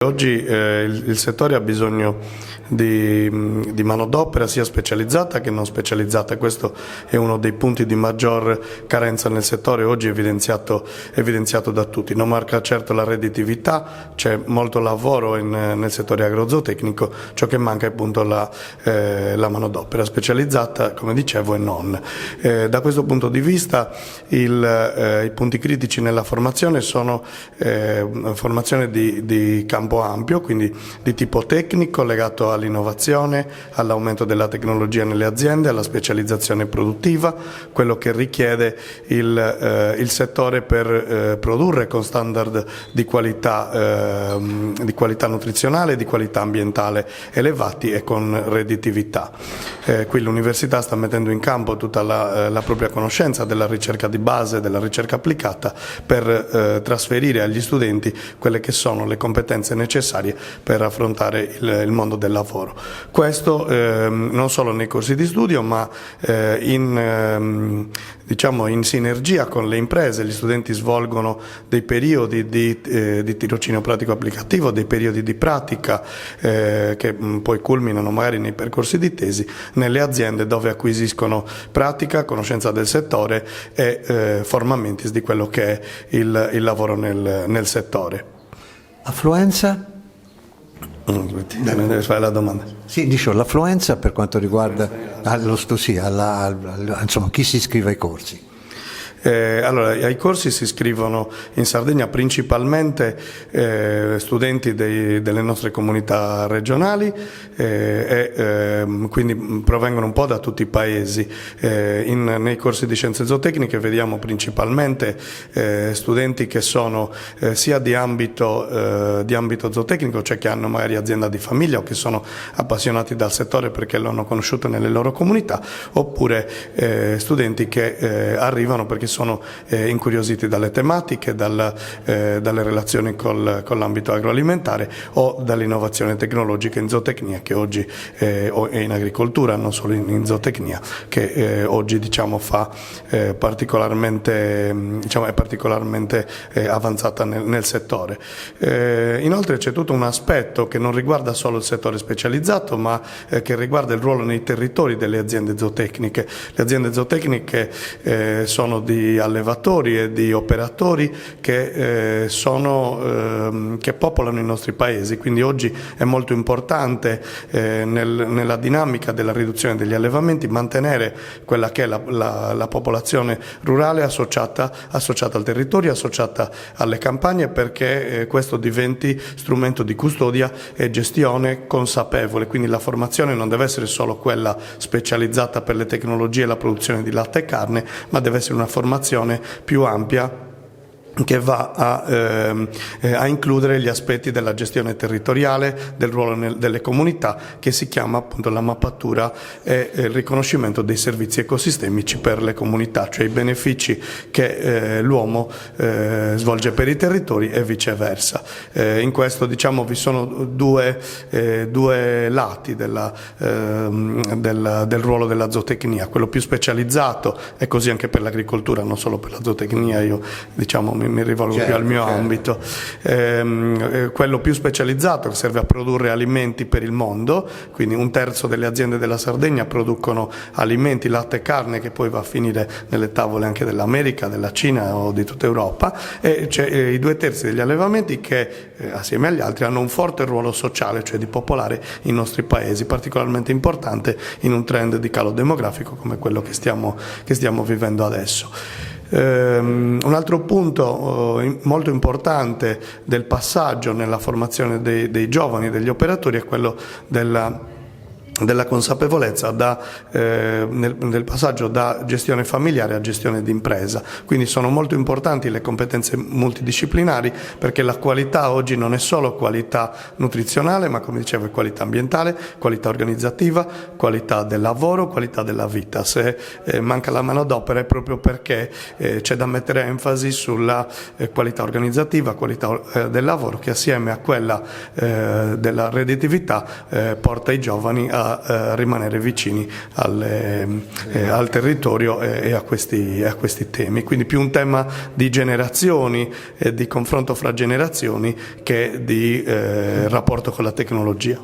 Oggi il settore ha bisogno di manodopera sia specializzata che non specializzata. Questo è uno dei punti di maggior carenza nel settore, oggi evidenziato da tutti. Non manca certo la redditività, c'è molto lavoro nel settore agrozootecnico, ciò che manca è appunto la manodopera specializzata, come dicevo, e non. Da questo punto di vista i punti critici nella formazione sono formazione di campo ampio, quindi di tipo tecnico legato all'innovazione, all'aumento della tecnologia nelle aziende, alla specializzazione produttiva, quello che richiede il settore per produrre con standard di qualità nutrizionale e di qualità ambientale elevati e con redditività. Qui l'università sta mettendo in campo tutta la propria conoscenza della ricerca di base, della ricerca applicata, per trasferire agli studenti quelle che sono le competenze necessarie per affrontare il mondo del lavoro. Questo non solo nei corsi di studio, ma in sinergia con le imprese. Gli studenti svolgono dei periodi di tirocinio pratico applicativo, dei periodi di pratica che poi culminano magari nei percorsi di tesi nelle aziende, dove acquisiscono pratica, conoscenza del settore e formamentis di quello che è il lavoro nel settore. Affluenza? Devi fare la domanda. Sì, dicevo, l'affluenza per quanto riguarda insomma, chi si iscrive ai corsi? Allora, ai corsi si iscrivono in Sardegna principalmente studenti delle nostre comunità regionali quindi provengono un po' da tutti i paesi. Nei corsi di scienze zootecniche vediamo principalmente studenti che sono sia di ambito zootecnico, cioè che hanno magari azienda di famiglia o che sono appassionati dal settore perché lo hanno conosciuto nelle loro comunità, oppure studenti che arrivano perché sono incuriositi dalle tematiche, dalle relazioni con l'ambito agroalimentare o dall'innovazione tecnologica in zootecnia, che oggi e in agricoltura, non solo in zootecnia, che oggi è particolarmente avanzata nel settore. Inoltre c'è tutto un aspetto che non riguarda solo il settore specializzato, ma che riguarda il ruolo nei territori delle aziende zootecniche. Le aziende zootecniche sono di allevatori e di operatori che popolano i nostri paesi, quindi oggi è molto importante nella dinamica della riduzione degli allevamenti mantenere quella che è la popolazione rurale associata al territorio, associata alle campagne, perché questo diventi strumento di custodia e gestione consapevole. Quindi la formazione non deve essere solo quella specializzata per le tecnologie e la produzione di latte e carne, ma deve essere una formazione più ampia che va a includere gli aspetti della gestione territoriale, del ruolo delle comunità, che si chiama appunto la mappatura e il riconoscimento dei servizi ecosistemici per le comunità, cioè i benefici che l'uomo svolge per i territori e viceversa. In questo vi sono due lati del ruolo della zootecnia, quello più specializzato, e così anche per l'agricoltura, non solo per la zootecnia, io mi rivolgo più al mio ambito, quello più specializzato che serve a produrre alimenti per il mondo, quindi 1/3 delle aziende della Sardegna producono alimenti, latte e carne, che poi va a finire nelle tavole anche dell'America, della Cina o di tutta Europa, e c'è i 2/3 degli allevamenti che assieme agli altri hanno un forte ruolo sociale, cioè di popolare i nostri paesi, particolarmente importante in un trend di calo demografico come quello che stiamo vivendo adesso. Un altro punto molto importante del passaggio nella formazione dei giovani, degli operatori, è quello della consapevolezza nel passaggio da gestione familiare a gestione d'impresa. Quindi sono molto importanti le competenze multidisciplinari, perché la qualità oggi non è solo qualità nutrizionale, ma, come dicevo, è qualità ambientale, qualità organizzativa, qualità del lavoro, qualità della vita. Se manca la manodopera è proprio perché c'è da mettere enfasi sulla qualità organizzativa, qualità del lavoro, che assieme a quella della redditività porta i giovani a a rimanere vicini al territorio e a questi temi. Quindi più un tema di generazioni e di confronto fra generazioni che di rapporto con la tecnologia.